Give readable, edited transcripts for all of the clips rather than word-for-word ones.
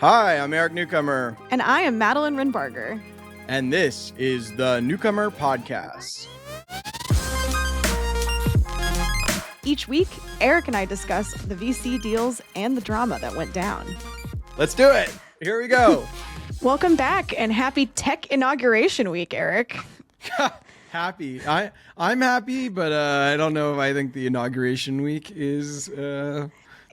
Hi, I'm Eric Newcomer. And I am Madeline Renbarger. And this is the Newcomer Podcast. Each week, Eric and I discuss the VC deals and the drama that went down. Let's do it. Here we go. Welcome back and happy tech inauguration week, Eric. Happy. I'm happy, but I don't know if I think the inauguration week is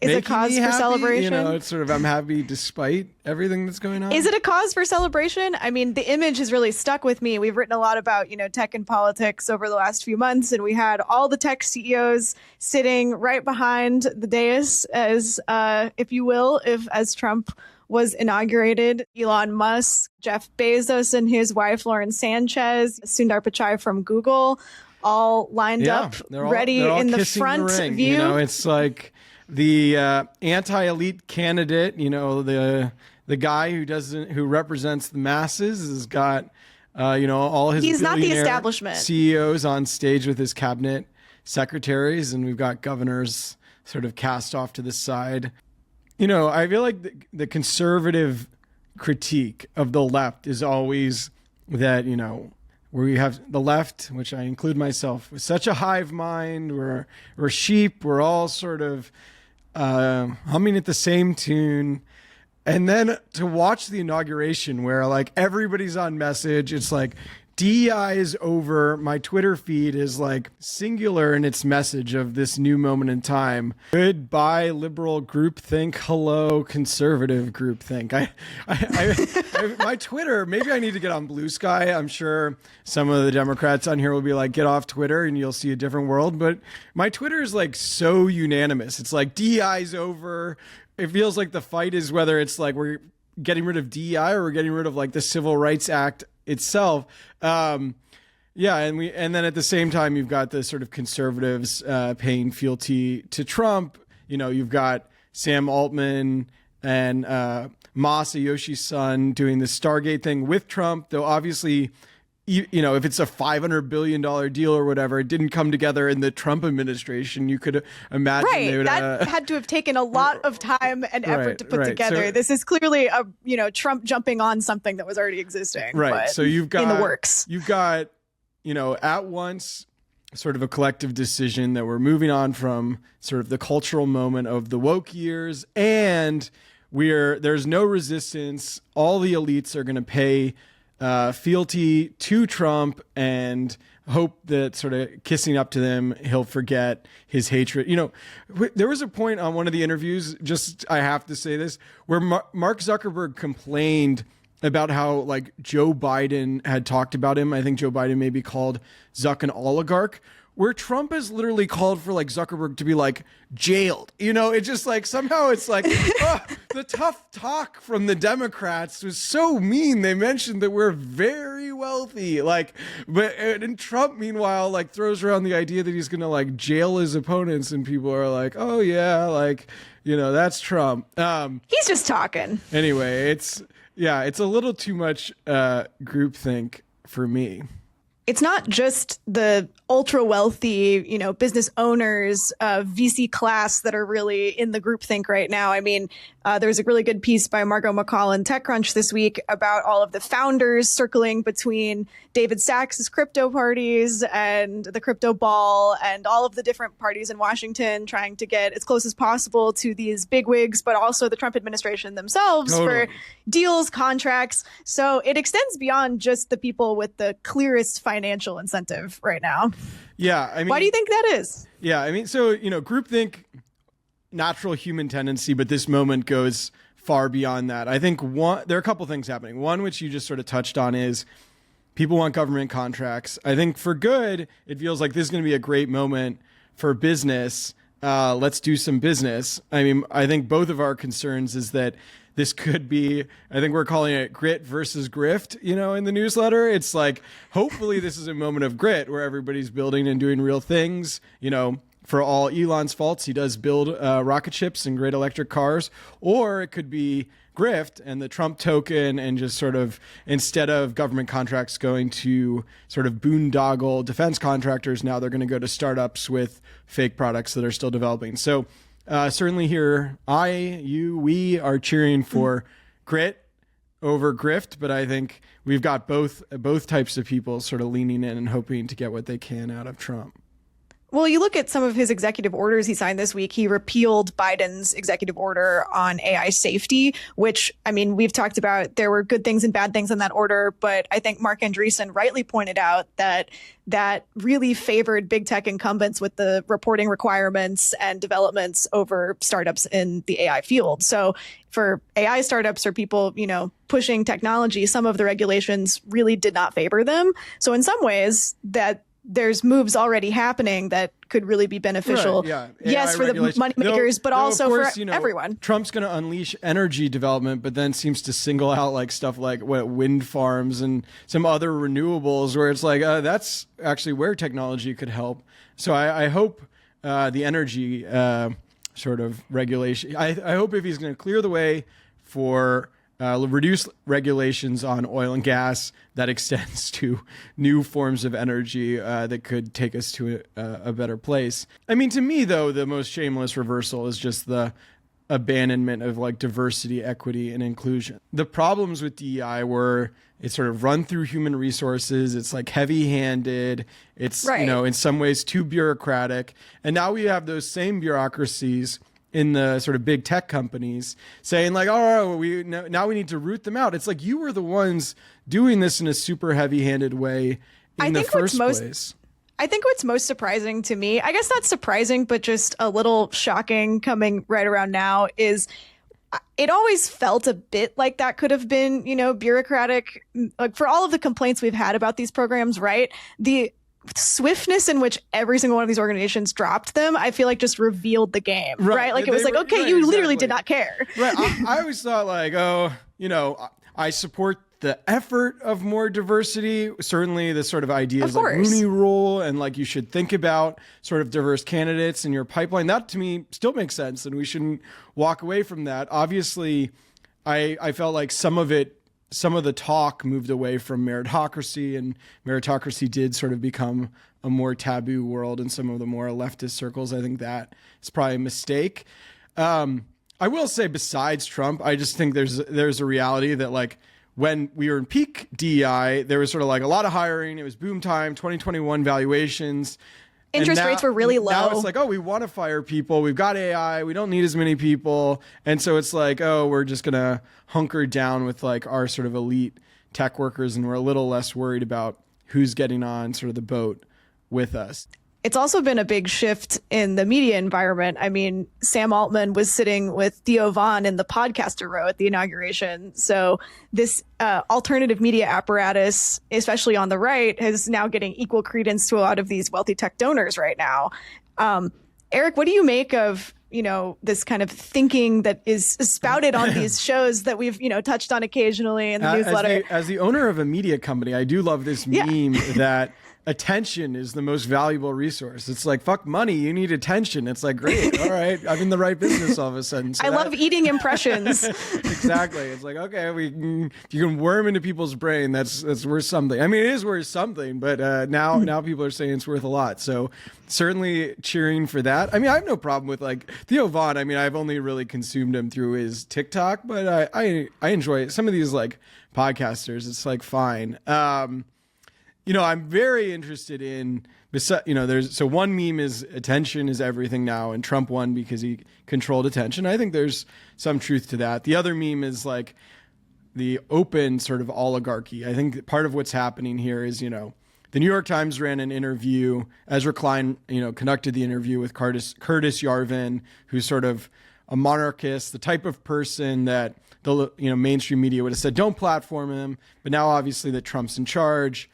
a cause for celebration? You know, it's sort of I'm happy despite everything that's going on. Is it a cause for celebration? I mean, the image has really stuck with me. We've written a lot about, tech and politics over the last few months, and we had all the tech CEOs sitting right behind the dais as, if you will, as Trump was inaugurated. Elon Musk, Jeff Bezos and his wife, Lauren Sanchez, Sundar Pichai from Google, all lined up, ready in the front view. You know, it's like the anti-elite candidate, the guy who represents the masses has got, all his He's not the establishment CEOs on stage with his cabinet secretaries, and we've got governors sort of cast off to the side. I feel like the conservative critique of the left is always that, where you have the left, which I include myself, with such a hive mind, we're sheep, we're all sort of humming at the same tune. And then to watch the inauguration where like everybody's on message, it's like DEI is over. My Twitter feed is like singular in its message of this new moment in time. Goodbye, liberal groupthink. Hello, conservative groupthink. My Twitter, maybe I need to get on Blue Sky. I'm sure some of the Democrats on here will be like, get off Twitter and you'll see a different world. But my Twitter is like so unanimous. It's like DEI's over. It feels like the fight is whether it's like we're getting rid of DEI or we're getting rid of like the Civil Rights Act itself. And then at the same time you've got the sort of conservatives paying fealty to Trump. You've got Sam Altman and Masayoshi's son doing the Stargate thing with Trump, though obviously if it's a $500 billion deal or whatever, it didn't come together in the Trump administration. You could imagine they would, that had to have taken a lot of time and effort to put together. So, this is clearly Trump jumping on something that was already existing. Right. So you've got in the works. You've got at once sort of a collective decision that we're moving on from sort of the cultural moment of the woke years, and there's no resistance. All the elites are going to pay fealty to Trump and hope that sort of kissing up to them, he'll forget his hatred. There was a point on one of the interviews, just I have to say this, where Mark Zuckerberg complained about how like Joe Biden had talked about him. I think Joe Biden maybe called Zuck an oligarch, where Trump has literally called for like Zuckerberg to be like jailed. It's just like somehow it's like the tough talk from the Democrats was so mean. They mentioned that we're very wealthy, and Trump meanwhile like throws around the idea that he's gonna like jail his opponents, and people are like, oh yeah, that's Trump. He's just talking. Anyway, it's a little too much groupthink for me. It's not just the ultra wealthy, business owners, VC class that are really in the groupthink right now. I mean, there's a really good piece by Margot McCall in TechCrunch this week about all of the founders circling between David Sachs's crypto parties and the crypto ball and all of the different parties in Washington trying to get as close as possible to these bigwigs, but also the Trump administration themselves for deals, contracts. So it extends beyond just the people with the clearest financial incentive right now. Yeah. I mean, why do you think that is? Yeah. I mean, so, groupthink, natural human tendency, but this moment goes far beyond that. I think there are a couple things happening. One, which you just sort of touched on, is people want government contracts. I think for good, it feels like this is going to be a great moment for business. Let's do some business. I mean, I think both of our concerns is that this could be, I think we're calling it grit versus grift, in the newsletter. It's like, hopefully this is a moment of grit where everybody's building and doing real things, for all Elon's faults, he does build rocket ships and great electric cars. Or it could be grift and the Trump token, and just sort of, instead of government contracts going to sort of boondoggle defense contractors, now they're going to go to startups with fake products that are still developing. So certainly here, we are cheering for grit over grift, but I think we've got both types of people sort of leaning in and hoping to get what they can out of Trump. Well, you look at some of his executive orders he signed this week. He repealed Biden's executive order on AI safety, which, I mean, we've talked about there were good things and bad things in that order. But I think Mark Andreessen rightly pointed out that really favored big tech incumbents with the reporting requirements and developments over startups in the AI field. So for AI startups or people, pushing technology, some of the regulations really did not favor them. So in some ways there's moves already happening that could really be beneficial. Right, yeah. Yes, for the moneymakers, but also course, for everyone. Trump's going to unleash energy development, but then seems to single out like stuff like wind farms and some other renewables where it's like, that's actually where technology could help. So I hope the energy sort of regulation, I hope if he's going to clear the way for reduce regulations on oil and gas that extends to new forms of energy that could take us to a better place. I mean, to me, though, the most shameless reversal is just the abandonment of like diversity, equity, and inclusion. The problems with DEI were it's sort of run through human resources. It's like heavy-handed. It's, in some ways too bureaucratic. And now we have those same bureaucracies in the sort of big tech companies saying like, now we need to root them out. It's like you were the ones doing this in a super heavy-handed way in the first place. I think what's most surprising to me, I guess not surprising, but just a little shocking coming right around now is it always felt a bit like that could have been, bureaucratic. Like for all of the complaints we've had about these programs, right? The swiftness in which every single one of these organizations dropped them, I feel like just revealed the game, right? Like it was you literally did not care. Right. I always thought like, I support the effort of more diversity. Certainly the sort of ideas like Rooney Rule and like you should think about sort of diverse candidates in your pipeline. That to me still makes sense and we shouldn't walk away from that. Obviously, I felt like some of the talk moved away from meritocracy, and meritocracy did sort of become a more taboo world in some of the more leftist circles. I think that is probably a mistake. I will say besides Trump, I just think there's a reality that like when we were in peak DEI, there was sort of like a lot of hiring. It was boom time, 2021 valuations. Interest rates were really low. Now it's like, we want to fire people. We've got AI. We don't need as many people. And so it's like, we're just going to hunker down with like our sort of elite tech workers. And we're a little less worried about who's getting on sort of the boat with us. It's also been a big shift in the media environment. I mean, Sam Altman was sitting with Theo Von in the podcaster row at the inauguration. So this alternative media apparatus, especially on the right, is now getting equal credence to a lot of these wealthy tech donors right now. Eric, what do you make of, this kind of thinking that is spouted on these shows that we've, touched on occasionally in the newsletter? As the owner of a media company, I do love this meme that attention is the most valuable resource. It's like, fuck money, you need attention. It's like, great, all right, I'm in the right business all of a sudden. So I love eating impressions. Exactly. It's like, okay, if you can worm into people's brain, that's worth something. I mean, it is worth something, but now people are saying it's worth a lot. So certainly cheering for that. I mean, I have no problem with like Theo Von. I mean, I've only really consumed him through his TikTok, but I enjoy it. Some of these like podcasters, it's like fine. I'm very interested in, so one meme is attention is everything now, and Trump won because he controlled attention. I think there's some truth to that. The other meme is like the open sort of oligarchy. I think part of what's happening here is, the New York Times ran an interview, Ezra Klein, conducted the interview with Curtis Yarvin, who's sort of a monarchist, the type of person that the mainstream media would have said, don't platform him. But now obviously that Trump's in charge,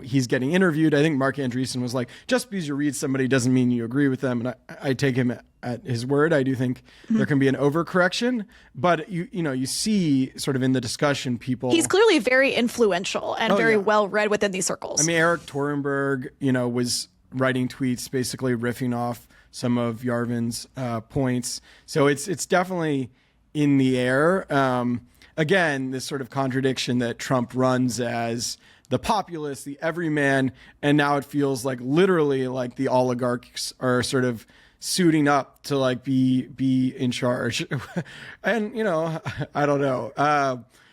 he's getting interviewed. I think Mark Andreessen was like, just because you read somebody doesn't mean you agree with them. And I take him at his word. I do think there can be an overcorrection, but you see sort of in the discussion people. He's clearly very influential and very well read within these circles. I mean, Eric Torenberg, was writing tweets basically riffing off some of Yarvin's points. So it's definitely in the air. Again, this sort of contradiction that Trump runs as the populace, the everyman, and now it feels like literally like the oligarchs are sort of suiting up to like be in charge. And, you know, I don't know.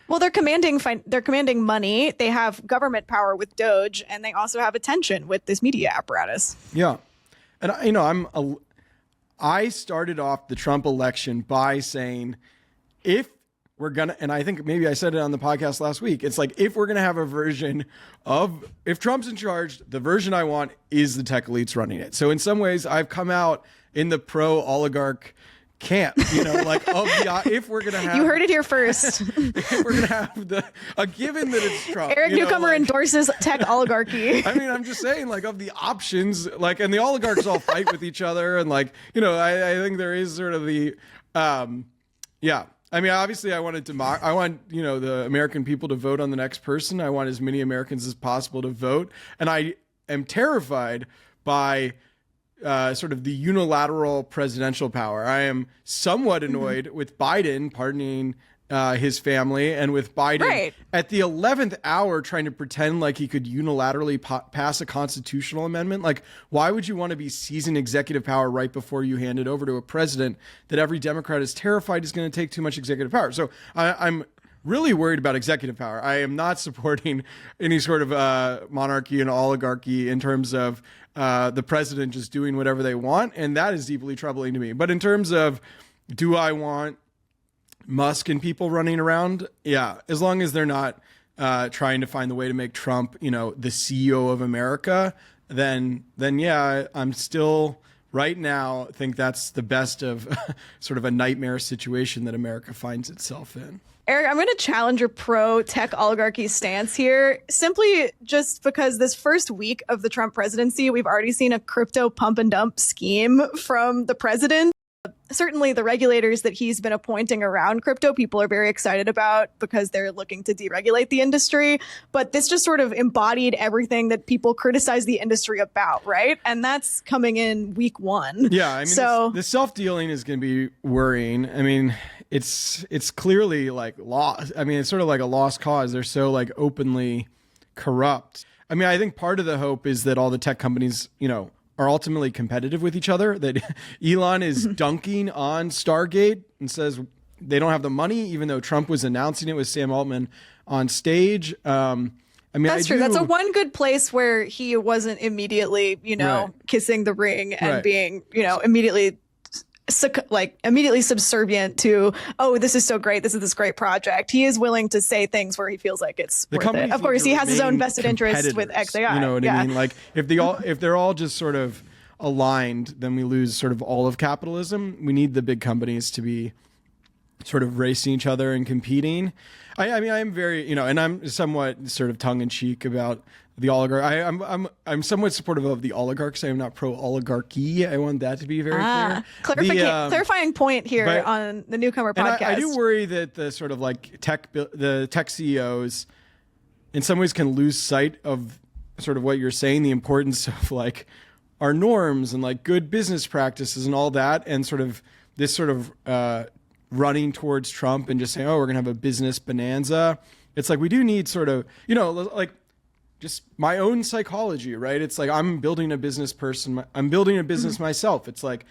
Well, they're commanding money. They have government power with Doge, and they also have attention with this media apparatus. Yeah. And, you know, I started off the Trump election by saying, if we're going to, and I think maybe I said it on the podcast last week, it's like, if we're going to have a version of, if Trump's in charge, the version I want is the tech elites running it. So in some ways, I've come out in the pro oligarch camp, you know, like if we're gonna have, you heard it here first. If we're gonna have a given that it's Trump, Eric Newcomer endorses tech oligarchy. I mean, I'm just saying, like, of the options, like, and the oligarchs all fight with each other, and like, you know, I think there is sort of the yeah. I mean, obviously, I want you know, the American people to vote on the next person. I want as many Americans as possible to vote, and I am terrified by sort of the unilateral presidential power. I am somewhat annoyed with Biden pardoning his family, and with Biden at the 11th hour trying to pretend like he could unilaterally pass a constitutional amendment. Like, why would you want to be seizing executive power right before you hand it over to a president that every Democrat is terrified is going to take too much executive power? So I'm really worried about executive power. I am not supporting any sort of monarchy and oligarchy in terms of the president just doing whatever they want. And that is deeply troubling to me. But in terms of, do I want Musk and people running around? Yeah. As long as they're not trying to find the way to make Trump, you know, the CEO of America, then yeah, I'm still right now think that's the best of sort of a nightmare situation that America finds itself in. Eric, I'm going to challenge your pro-tech oligarchy stance here, simply just because this first week of the Trump presidency, we've already seen a crypto pump and dump scheme from the president. Certainly the regulators that he's been appointing around crypto, people are very excited about because they're looking to deregulate the industry. But this just sort of embodied everything that people criticize the industry about, right? And that's coming in week one. Yeah, I mean, so the self-dealing is going to be worrying. I mean, it's clearly like lost. I mean, it's sort of like a lost cause. They're so like openly corrupt. I mean, I think part of the hope is that all the tech companies, you know, are ultimately competitive with each other, that Elon is dunking on Stargate and says they don't have the money, even though Trump was announcing it with Sam Altman on stage. I mean, that's true. That's a one good place where he wasn't immediately, you know, kissing the ring and being, you know, immediately subservient to, oh, this is so great. This is this great project. He is willing to say things where he feels like it's worth it. Of course, he has his own vested interest with XAI. You know what I mean? Like if they're all just sort of aligned, then we lose sort of all of capitalism. We need the big companies to be sort of racing each other and competing. I mean, I am very, you know, and I'm somewhat sort of tongue in cheek about the oligarch. I'm somewhat supportive of the oligarchs. I am not pro oligarchy. I want that to be very clear. Clarifying point here on the Newcomer podcast. I do worry that the sort of like the tech CEOs in some ways can lose sight of sort of what you're saying, the importance of like our norms and like good business practices and all that, and sort of this sort of running towards Trump and just saying, oh, we're going to have a business bonanza. It's like we do need sort of, you know, like just my own psychology, right? It's like I'm building a business person. I'm building a business myself. It's like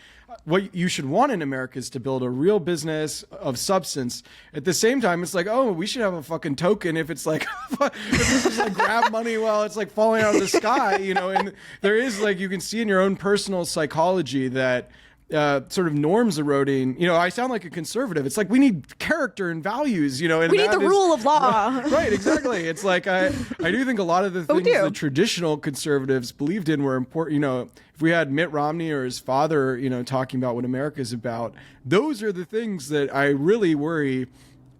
what you should want in America is to build a real business of substance. At the same time, it's like, oh, we should have a fucking token if it's like, if it's just like grab money while it's like falling out of the sky, you know? And there is like, you can see in your own personal psychology that sort of norms eroding. You know, I sound like a conservative. It's like we need character and values, you know. And we need the rule of law. Right, exactly. It's like I do think a lot of the things the traditional conservatives believed in were important. You know, if we had Mitt Romney or his father, you know, talking about what America's about, those are the things that I really worry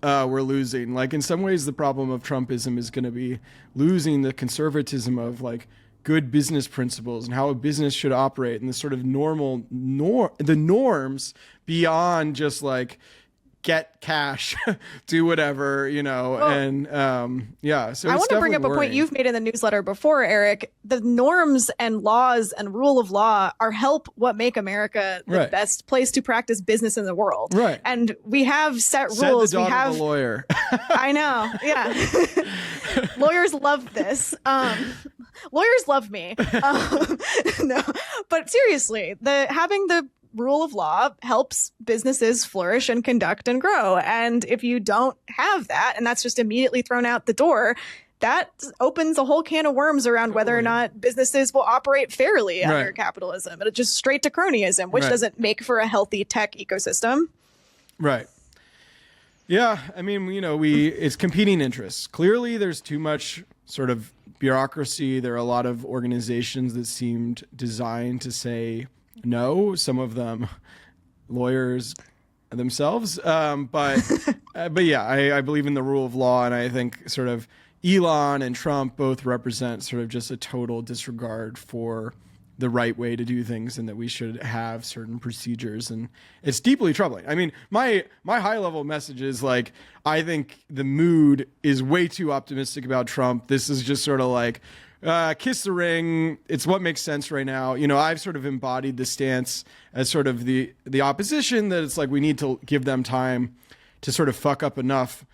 we're losing. Like in some ways, the problem of Trumpism is going to be losing the conservatism of like good business principles and how a business should operate and the sort of the norms beyond just like get cash, do whatever, you know. Well, and so I want to bring up a point you've made in the newsletter before, Eric. The norms and laws and rule of law are what make America the best place to practice business in the world. Right. And we have set rules. The dog of the lawyer. I know. Yeah. Lawyers love this. Lawyers love me. No, but seriously, having the rule of law helps businesses flourish and conduct and grow. And if you don't have that, and that's just immediately thrown out the door, that opens a whole can of worms around whether or not businesses will operate fairly under capitalism. It's just straight to cronyism, which doesn't make for a healthy tech ecosystem. Right. Yeah. I mean, it's competing interests. Clearly, there's too much sort of bureaucracy. There are a lot of organizations that seemed designed to say no. Some of them lawyers themselves. But yeah, I believe in the rule of law, and I think sort of Elon and Trump both represent sort of just a total disregard for the right way to do things, and that we should have certain procedures. And it's deeply troubling. I mean, my high level message is like, I think the mood is way too optimistic about Trump. This is just sort of like, kiss the ring. It's what makes sense right now. I've sort of embodied the stance as sort of the opposition, that it's like we need to give them time to sort of fuck up enough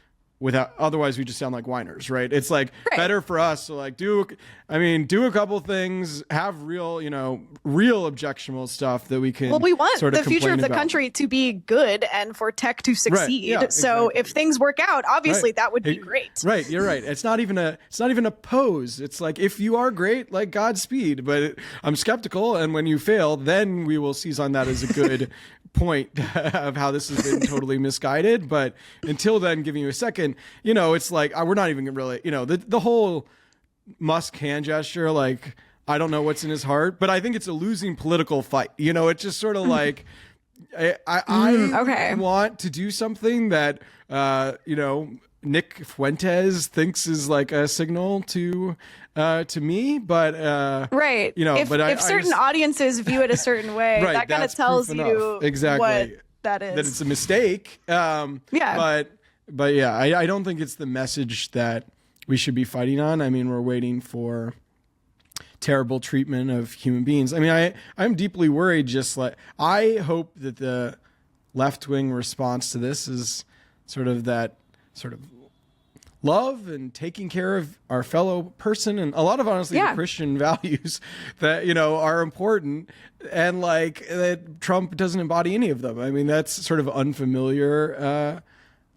otherwise we just sound like whiners, right? It's like better for us to like do a couple things, have real objectionable stuff that we can. Well, we want sort of the future of the about. Country to be good and for tech to succeed. Right. Yeah, so exactly. if things work out, obviously that would be great. Right. You're right. It's not even a pose. It's like, if you are great, like Godspeed, but I'm skeptical. And when you fail, then we will seize on that as a good point of how this has been totally misguided. But until then, giving you a second, it's like, we're not even really, the whole Musk hand gesture, like, I don't know what's in his heart, but I think it's a losing political fight. It's just sort of like, I want to do something that, Nick Fuentes thinks is like a signal to me, but if certain audiences view it a certain way, that kind of tells you exactly what that is. That it's a mistake. But yeah, I don't think it's the message that we should be fighting on. I mean, we're waiting for terrible treatment of human beings. I mean, I'm deeply worried. Just like, I hope that the left-wing response to this is sort of that sort of love and taking care of our fellow person, and a lot of honestly the Christian values that are important, and like that Trump doesn't embody any of them. I mean, that's sort of unfamiliar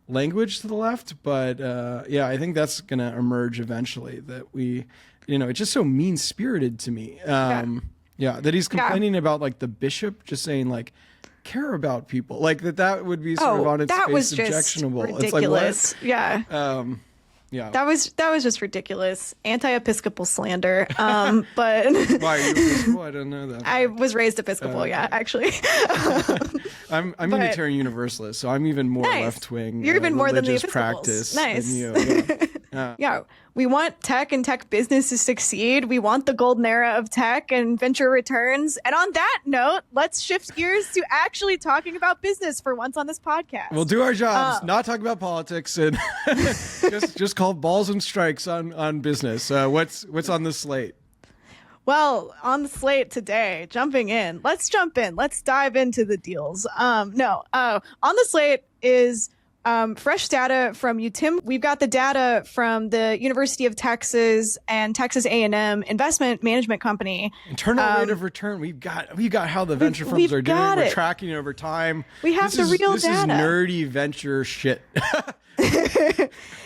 language to the left, but I think that's going to emerge eventually, that we it's just so mean-spirited to me. That he's complaining about like the bishop just saying like, care about people, like that would be sort of on its face objectionable. Ridiculous. It's like, what? That was just ridiculous. Anti-Episcopal slander. But why are you Episcopal? I don't know that. I was raised Episcopal, actually. I'm Unitarian Universalist, so I'm even more left-wing. You're even more than the Episcopals. Practice nice. Than you. We want tech and tech business to succeed. We want the golden era of tech and venture returns. And on that note, let's shift gears to actually talking about business for once on this podcast. We'll do our jobs, not talk about politics, and just call balls and strikes on business. What's on the slate? Well, on the slate today, let's jump in. Let's dive into the deals. On the slate is fresh data from UTIMCO. We've got the data from the University of Texas and Texas A&M Investment Management Company. Internal rate of return. We've got how the venture firms are doing. We're tracking it over time. We have real data. This is nerdy venture shit.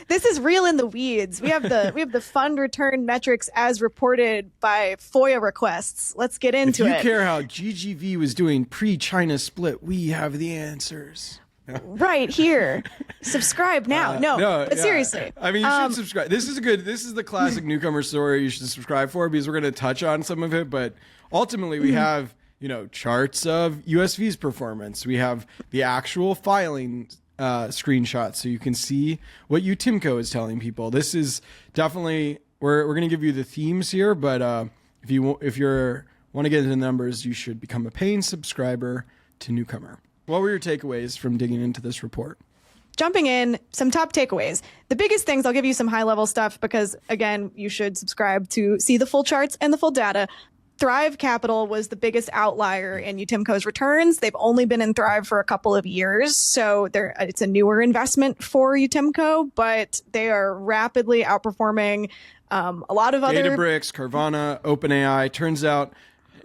This is real in the weeds. We have the fund return metrics as reported by FOIA requests. Let's get into it. If you care how GGV was doing pre-China split, we have the answers. Right here. Subscribe now. But seriously. I mean, you should subscribe. This is the classic newcomer story you should subscribe for, because we're going to touch on some of it. But ultimately, we have, charts of USV's performance. We have the actual filing screenshots, so you can see what UTIMCO is telling people. This is definitely, we're going to give you the themes here, but if you want to get into the numbers, you should become a paying subscriber to Newcomer. What were your takeaways from digging into this report? Jumping in, some top takeaways. The biggest things, I'll give you some high-level stuff because, again, you should subscribe to see the full charts and the full data. Thrive Capital was the biggest outlier in UTIMCO's returns. They've only been in Thrive for a couple of years, so it's a newer investment for UTIMCO, but they are rapidly outperforming a lot of other... Databricks, Carvana, OpenAI. Turns out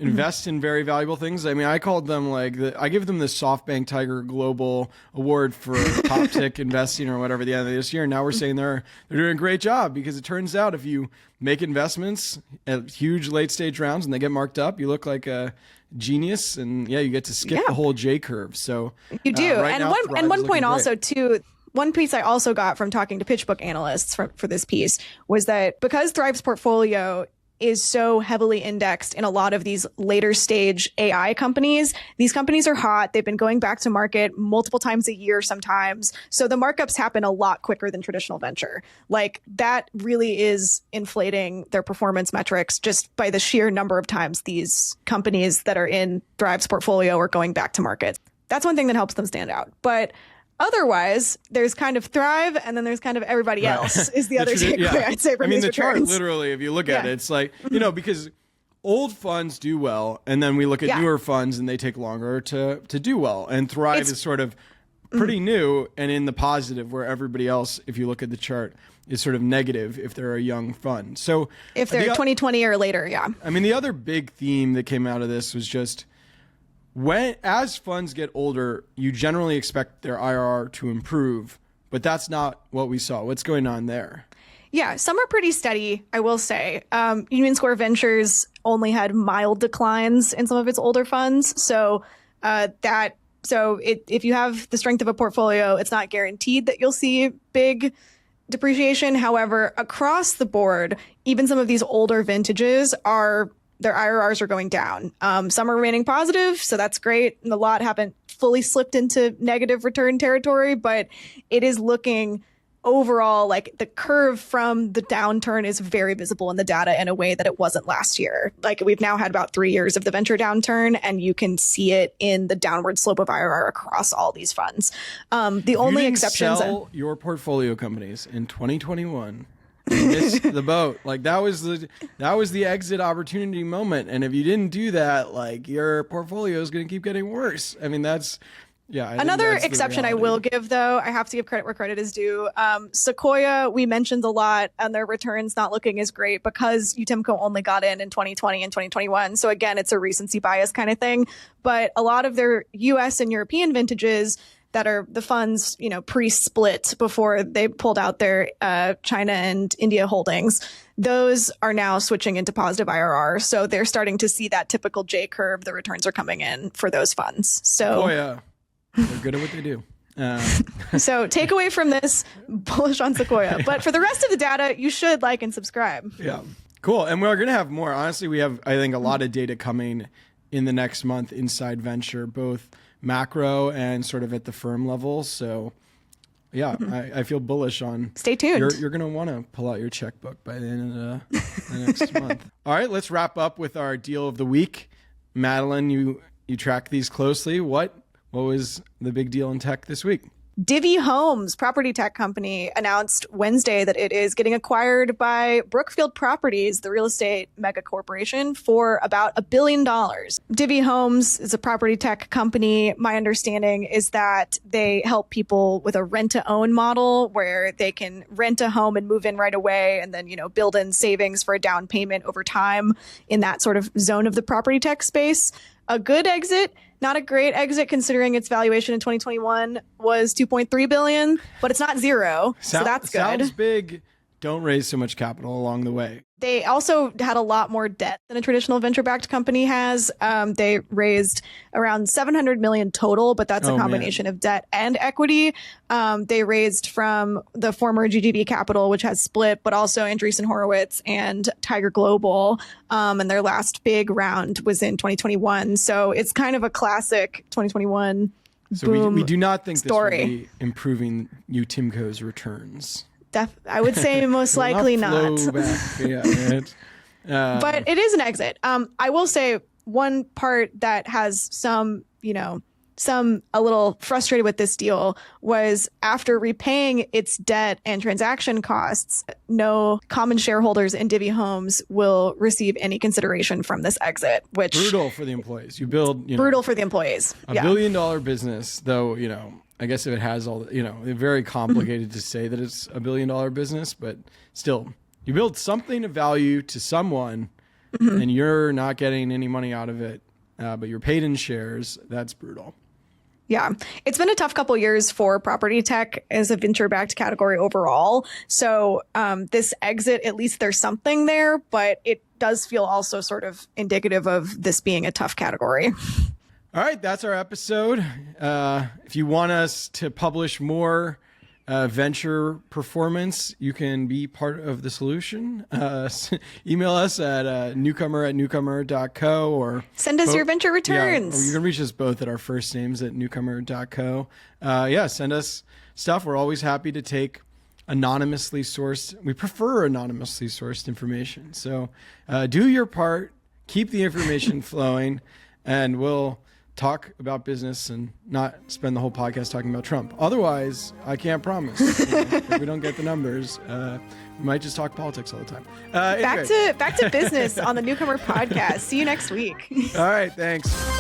invest in very valuable things. I mean, I called them I give them the SoftBank Tiger Global Award for top tick investing or whatever the end of this year. And now we're saying they're doing a great job, because it turns out if you make investments at huge late stage rounds and they get marked up, you look like a genius, and you get to skip the whole J curve. So you do. Right And one point also too, one piece I also got from talking to PitchBook analysts for this piece was that because Thrive's portfolio is so heavily indexed in a lot of these later stage AI companies, these companies are hot. They've been going back to market multiple times a year sometimes. So the markups happen a lot quicker than traditional venture. Like, that really is inflating their performance metrics just by the sheer number of times these companies that are in Thrive's portfolio are going back to market. That's one thing that helps them stand out. But otherwise, there's kind of Thrive, and then there's kind of everybody else is the other takeaway I'd say from these returns. Chart, literally, if you look at it, it's like, because old funds do well, and then we look at newer funds, and they take longer to do well. And Thrive is sort of pretty new and in the positive, where everybody else, if you look at the chart, is sort of negative if they're a young fund. So if they're 2020 or later, I mean, the other big theme that came out of this was just, as funds get older, you generally expect their IRR to improve, but that's not what we saw. What's going on there? Yeah, some are pretty steady, I will say. Union Square Ventures only had mild declines in some of its older funds. So if you have the strength of a portfolio, it's not guaranteed that you'll see big depreciation. However, across the board, even some of these older vintages their IRRs are going down. Some are remaining positive, so that's great. And a lot haven't fully slipped into negative return territory, but it is looking overall like the curve from the downturn is very visible in the data in a way that it wasn't last year. Like, we've now had about 3 years of the venture downturn, and you can see it in the downward slope of IRR across all these funds. The only exceptions. Sell your portfolio companies in 2021. Missed the boat. Like, that was the exit opportunity moment, and if you didn't do that, like, your portfolio is going to keep getting worse. I mean, that's another exception I will give, though. I have to give credit where credit is due. Sequoia, we mentioned a lot, and their returns not looking as great because UTIMCO only got in 2020 and 2021. So again, it's a recency bias kind of thing. But a lot of their US and European vintages that are the funds, pre-split before they pulled out their China and India holdings, those are now switching into positive IRR. So they're starting to see that typical J curve. The returns are coming in for those funds. So they're good at what they do. So take away from this, bullish on Sequoia. But for the rest of the data, you should like and subscribe. Yeah, cool. And we're going to have more. Honestly, we have, I think, a lot of data coming in the next month inside venture, both macro and sort of at the firm level. So I feel bullish on. Stay tuned. You're going to want to pull out your checkbook by the end of the next month. All right, let's wrap up with our deal of the week. Madeline, you track these closely. What was the big deal in tech this week? Divvy Homes, property tech company, announced Wednesday that it is getting acquired by Brookfield Properties, the real estate mega corporation, for about $1 billion. Divvy Homes is a property tech company. My understanding is that they help people with a rent-to-own model where they can rent a home and move in right away, and then, build in savings for a down payment over time in that sort of zone of the property tech space. A good exit. Not a great exit considering its valuation in 2021 was $2.3 billion, but it's not zero. So that's good. Sounds big. Don't raise so much capital along the way. They also had a lot more debt than a traditional venture-backed company has. They raised around $700 million total, but that's a combination of debt and equity. They raised from the former GGB Capital, which has split, but also Andreessen Horowitz and Tiger Global. And their last big round was in 2021. So it's kind of a classic 2021 So boom we do not think story. This will be improving UTIMCO's returns. I would say most likely not. But it is an exit. I will say one part that has some a little frustrated with this deal was after repaying its debt and transaction costs, no common shareholders in Divvy Homes will receive any consideration from this exit, which brutal for the employees. You build brutal for the employees. $1 billion business, though, I guess if it has all, it's very complicated to say that it's $1 billion business, but still, you build something of value to someone, and you're not getting any money out of it, but you're paid in shares, that's brutal. Yeah, it's been a tough couple years for property tech as a venture-backed category overall. So this exit, at least there's something there, but it does feel also sort of indicative of this being a tough category. All right, that's our episode. If you want us to publish more venture performance, you can be part of the solution. Email us at newcomer@newcomer.co or send us your venture returns. Yeah, or you can reach us both at our first names at newcomer.co. Send us stuff. We're always happy to take anonymously sourced. We prefer anonymously sourced information. So do your part, keep the information flowing, and we'll talk about business and not spend the whole podcast talking about Trump. Otherwise, I can't promise. If we don't get the numbers, we might just talk politics all the time. Back to business on the Newcomer Podcast. See you next week. All right, thanks.